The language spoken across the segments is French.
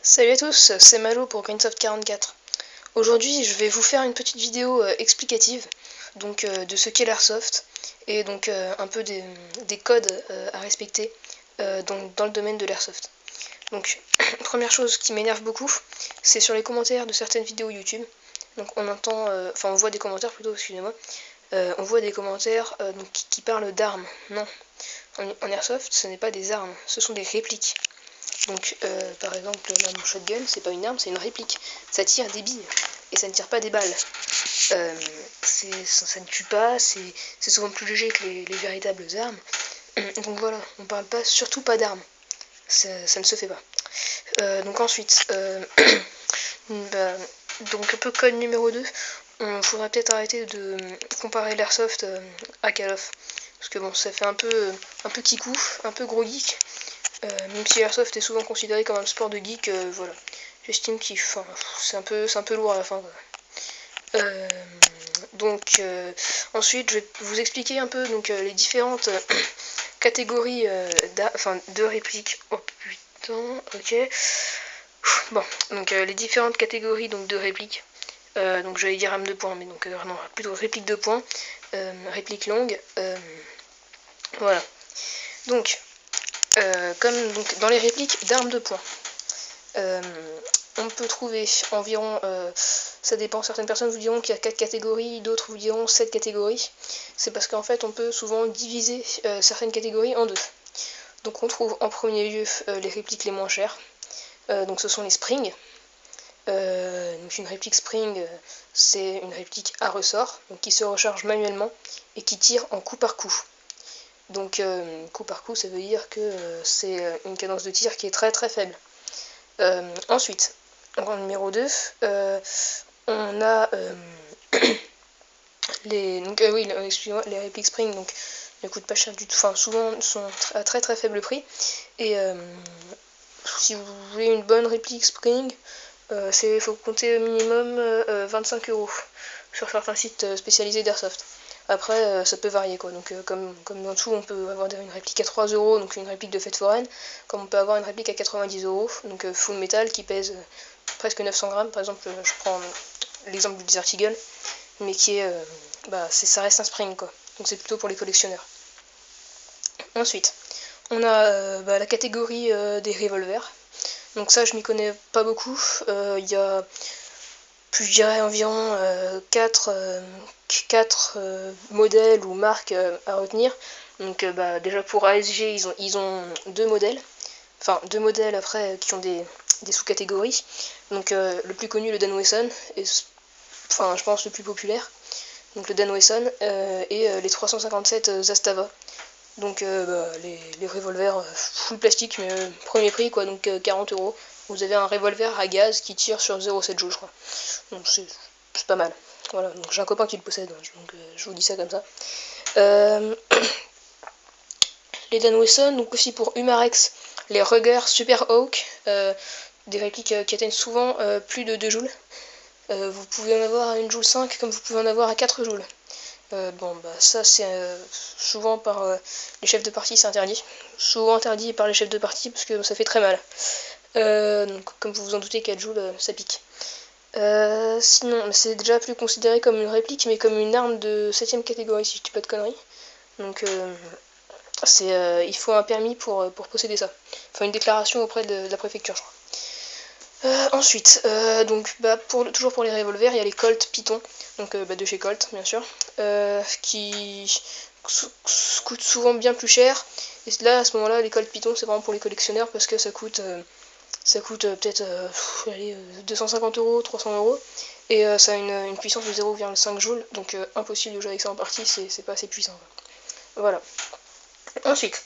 Salut à tous, c'est Malo pour Greensoft44. Aujourd'hui, je vais vous faire une petite vidéo explicative de ce qu'est l'airsoft et un peu des codes à respecter dans le domaine de l'airsoft. Donc, première chose qui m'énerve beaucoup, c'est sur les commentaires de certaines vidéos YouTube. Donc, on voit des commentaires plutôt, excusez-moi. On voit des commentaires qui parlent d'armes. Non, en airsoft, ce n'est pas des armes, ce sont des répliques. Donc, par exemple, là, mon shotgun, c'est pas une arme, c'est une réplique. Ça tire des billes, et ça ne tire pas des balles. Ça ne tue pas, c'est souvent plus léger que les véritables armes. Donc voilà, on parle pas, surtout pas d'armes. Ça ne se fait pas. Ensuite, donc un peu code numéro 2, on faudrait peut-être arrêter de comparer l'airsoft à Call of. Parce que bon, ça fait un peu kikou, un peu gros geek. Même si l'airsoft est souvent considéré comme un sport de geek, voilà. J'estime qu'il c'est un peu lourd à la fin. Ensuite, je vais vous expliquer un peu les différentes catégories de répliques. Oh putain, ok. Bon, les différentes catégories de répliques. J'allais dire arme de poing, mais non, plutôt réplique de poing, réplique longue. Voilà. Comme dans les répliques d'armes de poing, on peut trouver environ, ça dépend, certaines personnes vous diront qu'il y a 4 catégories, d'autres vous diront 7 catégories. C'est parce qu'en fait on peut souvent diviser certaines catégories en deux. Donc on trouve en premier lieu les répliques les moins chères, donc ce sont les springs. Donc une réplique spring, c'est une réplique à ressort, donc qui se recharge manuellement et qui tire en coup par coup. Donc coup par coup, ça veut dire que c'est une cadence de tir qui est très très faible. Ensuite, en numéro 2, on a les répliques spring, donc ne coûtent pas cher du tout, enfin souvent sont à très très faible prix. Et si vous voulez une bonne réplique spring, il faut compter au minimum 25 € sur certains sites spécialisés d'airsoft. Après, ça peut varier quoi. Donc, comme dans tout, on peut avoir une réplique à 3 €, donc une réplique de fête foraine, comme on peut avoir une réplique à 90 €, donc full metal qui pèse presque 900 grammes. Par exemple, je prends l'exemple du Desert Eagle, mais qui est, ça reste un spring quoi. Donc c'est plutôt pour les collectionneurs. Ensuite, on a la catégorie des revolvers. Donc ça, je m'y connais pas beaucoup. Il y a je dirais environ 4 modèles ou marques à retenir. Donc déjà pour ASG, ils ont deux modèles. Enfin, deux modèles après qui ont des sous-catégories. Donc le plus connu, le Dan Wesson, et je pense le plus populaire. Donc le Dan Wesson et les 357 Zastava. Donc les revolvers full plastique, mais premier prix quoi, donc 40 €. Vous avez un revolver à gaz qui tire sur 0,7 joules, je crois. Donc c'est pas mal. Voilà, donc j'ai un copain qui le possède, donc je vous dis ça comme ça. Les Dan Wesson, donc aussi pour Humarex, les Ruger Super Hawk, des répliques qui atteignent souvent plus de 2 joules. Vous pouvez en avoir à 1 joule 5 comme vous pouvez en avoir à 4 joules. Ça c'est souvent par les chefs de partie, c'est interdit. Souvent interdit par les chefs de partie parce que ça fait très mal. Donc comme vous vous en doutez, 4 joules, ça pique. Sinon, c'est déjà plus considéré comme une réplique, mais comme une arme de 7ème catégorie, si je dis pas de conneries. Donc il faut un permis pour posséder ça. Enfin, une déclaration auprès de la préfecture, je crois. Ensuite, toujours pour les revolvers, il y a les Colt Python, donc de chez Colt, bien sûr, qui coûtent souvent bien plus cher. Et là, à ce moment-là, les Colt Python, c'est vraiment pour les collectionneurs parce que ça coûte peut-être 250 €, 300 €, et ça a une puissance de 0,5 joules, donc impossible de jouer avec ça en partie, c'est pas assez puissant. Voilà. Ensuite,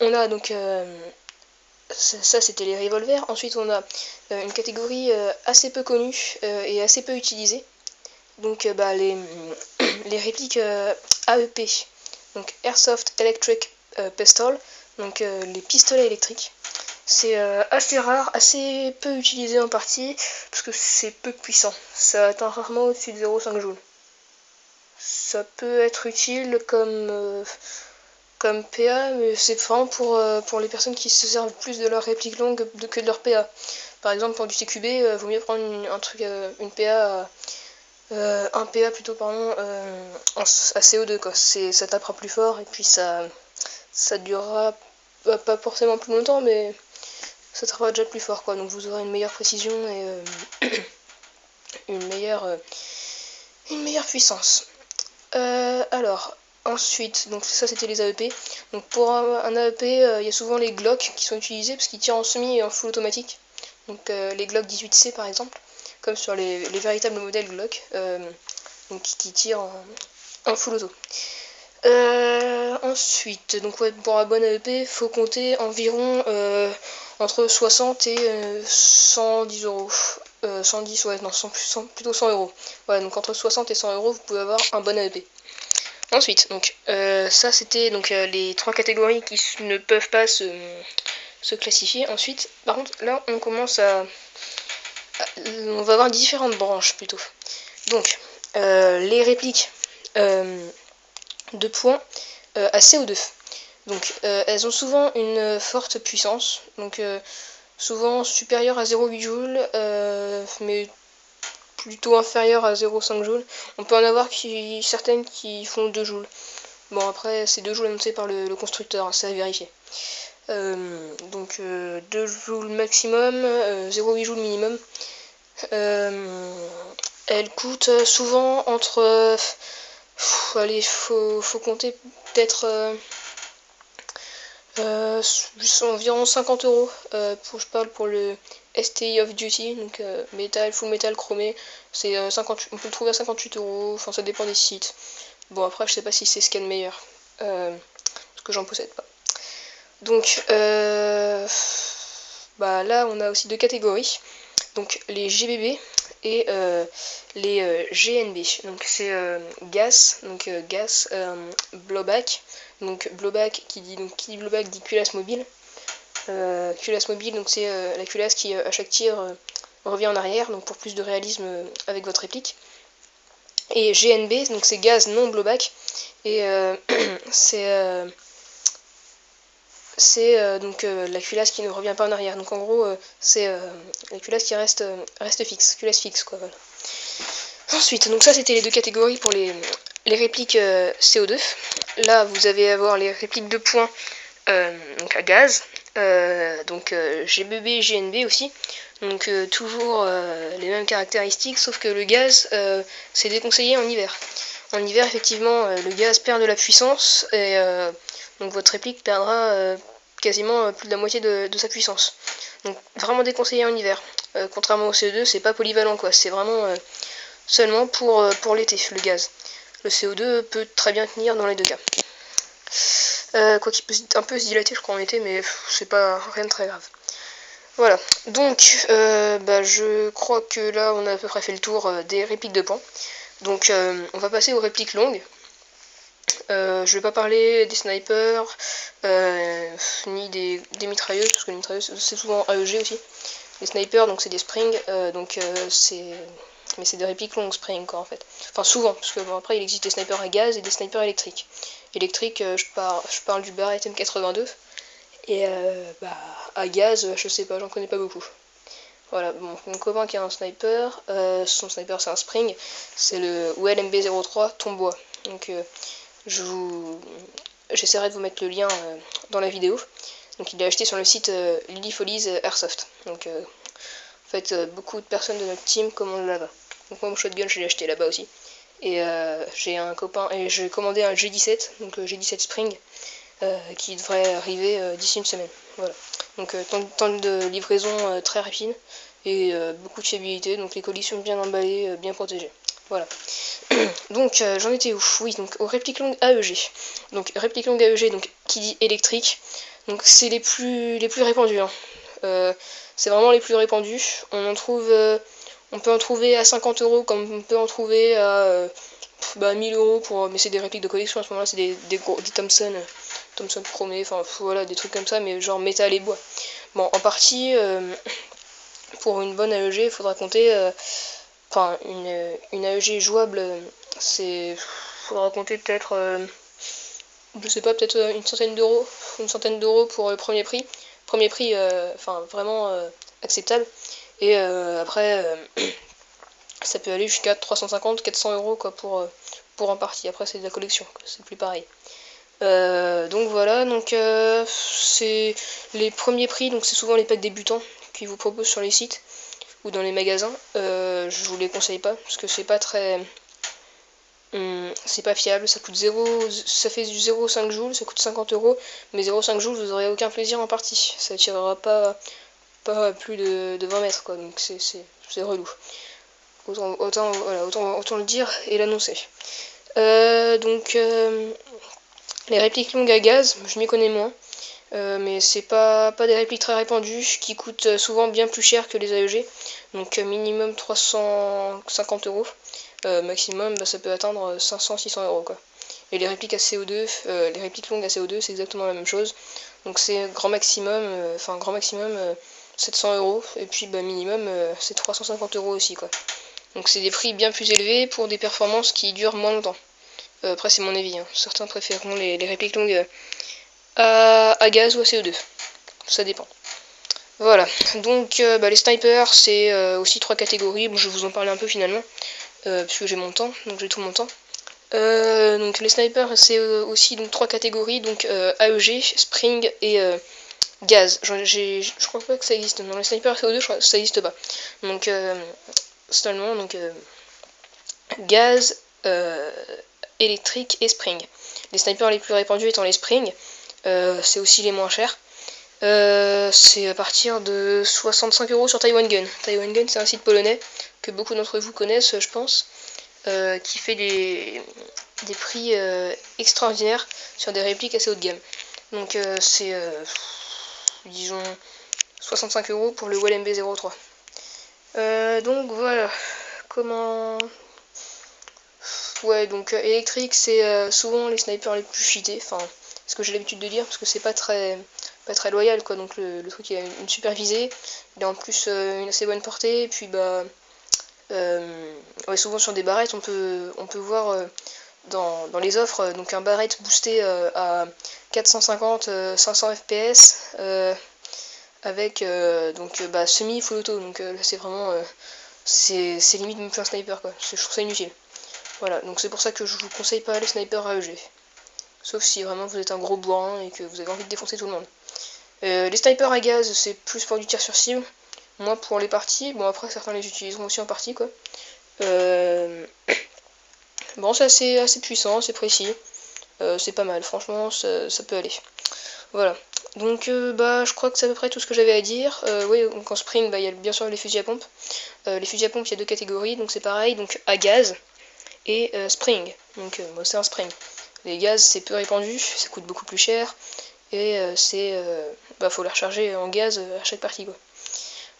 on a donc ça c'était les revolvers. Ensuite on a une catégorie assez peu connue et assez peu utilisée. Donc les répliques AEP, donc Airsoft Electric Pistol, donc les pistolets électriques. C'est assez rare, assez peu utilisé en partie, parce que c'est peu puissant. Ça atteint rarement au-dessus de 0,5 joules. Ça peut être utile comme comme PA, mais c'est vraiment pour les personnes qui se servent plus de leur réplique longue que de leur PA. Par exemple, pour du TQB, vaut mieux prendre une PA, un PA plutôt, pardon, à CO2, quoi. Ça tapera plus fort, et puis ça durera pas forcément plus longtemps, mais ça tapera déjà plus fort, quoi. Donc vous aurez une meilleure précision et une meilleure puissance. Alors, ensuite, donc ça c'était les AEP. Donc pour un AEP, il y a souvent les Glock qui sont utilisés parce qu'ils tirent en semi et en full automatique. Donc les Glock 18C par exemple, comme sur les véritables modèles Glock, donc qui tirent en full auto. Ensuite, donc ouais, pour un bon AEP, faut compter environ entre 60 et 110 euros. 110, ouais, non, plutôt 100 euros. Ouais, donc entre 60 et 100 euros, vous pouvez avoir un bon AEP. Ensuite, donc ça c'était donc les 3 catégories qui ne peuvent pas se classifier. Ensuite, par contre, là on commence on va avoir différentes branches plutôt. Donc, les répliques de points à CO2. Donc, elles ont souvent une forte puissance, donc souvent supérieure à 0,8 joules, mais plutôt inférieure à 0,5 joules. On peut en avoir certaines qui font 2 joules. Bon, après, c'est 2 joules annoncés par le constructeur, hein, c'est à vérifier. Donc 2 joules maximum, 0,8 joules minimum. Elle coûte souvent entre... allez, faut compter peut-être environ 50 euros. Je parle pour le STI Off Duty, donc full metal chromé. On peut le trouver à 58 euros, enfin ça dépend des sites. Bon, après, je sais pas si c'est ce qu'il y a de meilleur, parce que j'en possède pas. Donc, bah là, on a aussi 2 catégories. Donc, les GBB et les GNB. Donc, c'est gas blowback. Donc, blowback, qui dit blowback dit culasse mobile. Culasse mobile, donc c'est la culasse qui, à chaque tir, revient en arrière, donc pour plus de réalisme avec votre réplique. Et GNB, donc c'est gaz non blowback, et c'est donc la culasse qui ne revient pas en arrière. Donc en gros, c'est la culasse qui reste fixe, culasse fixe, quoi, voilà. Ensuite, donc ça c'était les 2 catégories pour les répliques CO2. Là, vous allez avoir les répliques de points donc à gaz, donc GBB, GNB aussi. Donc toujours les mêmes caractéristiques, sauf que le gaz, c'est déconseillé en hiver. En hiver, effectivement, le gaz perd de la puissance, et donc votre réplique perdra quasiment plus de la moitié de sa puissance. Donc vraiment déconseillé en hiver. Contrairement au CO2, c'est pas polyvalent, quoi. C'est vraiment seulement pour l'été, le gaz. Le CO2 peut très bien tenir dans les 2 cas. Quoi qu'il peut un peu se dilater, je crois, en été, mais c'est pas rien de très grave. Voilà, donc je crois que là on a à peu près fait le tour des répliques de points. Donc on va passer aux répliques longues. Je vais pas parler des snipers, ni des mitrailleuses, parce que les mitrailleuses c'est souvent AEG aussi. Les snipers, donc c'est des springs, mais c'est des répliques longues spring, quoi, en fait. Enfin souvent, parce que bon, après il existe des snipers à gaz et des snipers électriques. Électrique, je parle du Barrett M82. Et à gaz, je sais pas, j'en connais pas beaucoup. Voilà, bon, mon copain qui a un sniper, son sniper c'est un spring, c'est le Well MB03 Tombois. Donc j'essaierai de vous mettre le lien dans la vidéo. Donc il l'a acheté sur le site Lily Follies Airsoft. Donc en fait beaucoup de personnes de notre team commandent là-bas. Donc moi mon shotgun je l'ai acheté là-bas aussi. Et j'ai un copain, et j'ai commandé un G17, donc G17 Spring, qui devrait arriver d'ici une semaine. Voilà. Donc temps de livraison très rapide et beaucoup de fiabilité, donc les colis sont bien emballés, bien protégés. Voilà. Donc j'en étais où? Oui, donc aux répliques longues AEG. Donc répliques longues AEG, donc qui dit électrique, donc c'est les plus répandus, hein. C'est vraiment les plus répandus. On peut en trouver à 50 euros, comme on peut en trouver à 1000 euros mais c'est des répliques de collection à ce moment-là, c'est des Thompson chromé, enfin voilà, des trucs comme ça, mais genre métal et bois. Bon, en partie, pour une bonne AEG, il faudra compter, une AEG jouable, faudra compter peut-être je sais pas, peut-être une centaine d'euros pour le premier prix. Premier prix, enfin vraiment acceptable. Et après, ça peut aller jusqu'à 350-400 euros quoi, pour un parti. Après, c'est de la collection, c'est plus pareil. Donc voilà, donc c'est les premiers prix, donc c'est souvent les packs débutants qu'ils vous proposent sur les sites ou dans les magasins. Je vous les conseille pas parce que c'est pas très c'est pas fiable, ça coûte 0, ça fait du 0,5 joules, ça coûte 50 euros, mais 0,5 joules vous aurez aucun plaisir en partie, ça tirera pas plus de 20 mètres quoi, donc c'est relou. Autant le dire et l'annoncer. Donc les répliques longues à gaz, je m'y connais moins. Mais c'est pas des répliques très répandues qui coûtent souvent bien plus cher que les AEG, donc minimum 350 euros, maximum ça peut atteindre 500-600 euros quoi. Et les répliques à CO2, les répliques longues à CO2 c'est exactement la même chose, donc c'est grand maximum, 700 euros, et puis minimum c'est 350 euros aussi quoi. Donc c'est des prix bien plus élevés pour des performances qui durent moins longtemps. Après c'est mon avis, hein. Certains préféreront les répliques longues à gaz ou à CO2, ça dépend. Voilà, donc les snipers c'est aussi 3 catégories, bon, je vais vous en parler un peu finalement, puisque j'ai mon temps, donc j'ai tout mon temps. Donc les snipers c'est aussi donc 3 catégories, donc AEG, Spring et gaz. Je crois pas que ça existe, dans les snipers CO2 je crois que ça existe pas. Donc seulement donc gaz, électrique et spring. Les snipers les plus répandus étant les spring, c'est aussi les moins chers. C'est à partir de 65 euros sur Taiwan Gun. Taiwan Gun c'est un site polonais que beaucoup d'entre vous connaissent je pense, qui fait des prix extraordinaires sur des répliques assez haut de gamme. Donc c'est disons 65 euros pour le Well MB03. Donc voilà, comment... Ouais, donc électrique c'est souvent les snipers les plus cheatés, enfin ce que j'ai l'habitude de dire parce que c'est pas très loyal quoi, donc le truc il a une super visée, il a en plus une assez bonne portée, et puis ouais, souvent sur des barrettes on peut voir dans les offres donc un barrette boosté à 450-500 fps avec donc semi full auto, donc là c'est vraiment c'est limite même plus un sniper quoi, je trouve ça inutile. Voilà, donc c'est pour ça que je vous conseille pas les snipers AEG. Sauf si vraiment vous êtes un gros bourrin et que vous avez envie de défoncer tout le monde. Les snipers à gaz, c'est plus pour du tir sur cible. Moi, pour les parties, bon après certains les utiliseront aussi en partie quoi. Bon, c'est assez puissant, c'est précis. C'est pas mal, franchement, ça peut aller. Voilà. Donc, je crois que c'est à peu près tout ce que j'avais à dire. Oui, donc en spring, il y a bien sûr les fusils à pompe. Les fusils à pompe, il y a 2 catégories, donc c'est pareil, donc à gaz et spring. Donc moi c'est un spring. Les gaz c'est peu répandu, ça coûte beaucoup plus cher et faut les recharger en gaz à chaque partie quoi.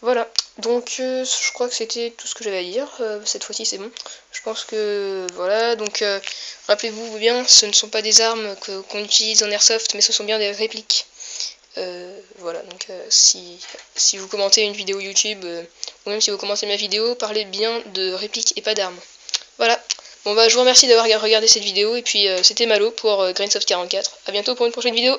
Voilà, donc je crois que c'était tout ce que j'avais à dire, cette fois-ci c'est bon. Je pense que voilà, donc rappelez-vous bien, ce ne sont pas des armes qu'on utilise en airsoft, mais ce sont bien des répliques. Voilà, donc si vous commentez une vidéo YouTube, ou même si vous commentez ma vidéo, parlez bien de répliques et pas d'armes. Voilà. Bon je vous remercie d'avoir regardé cette vidéo, et puis c'était Malo pour Grainsoft 44. A bientôt pour une prochaine vidéo.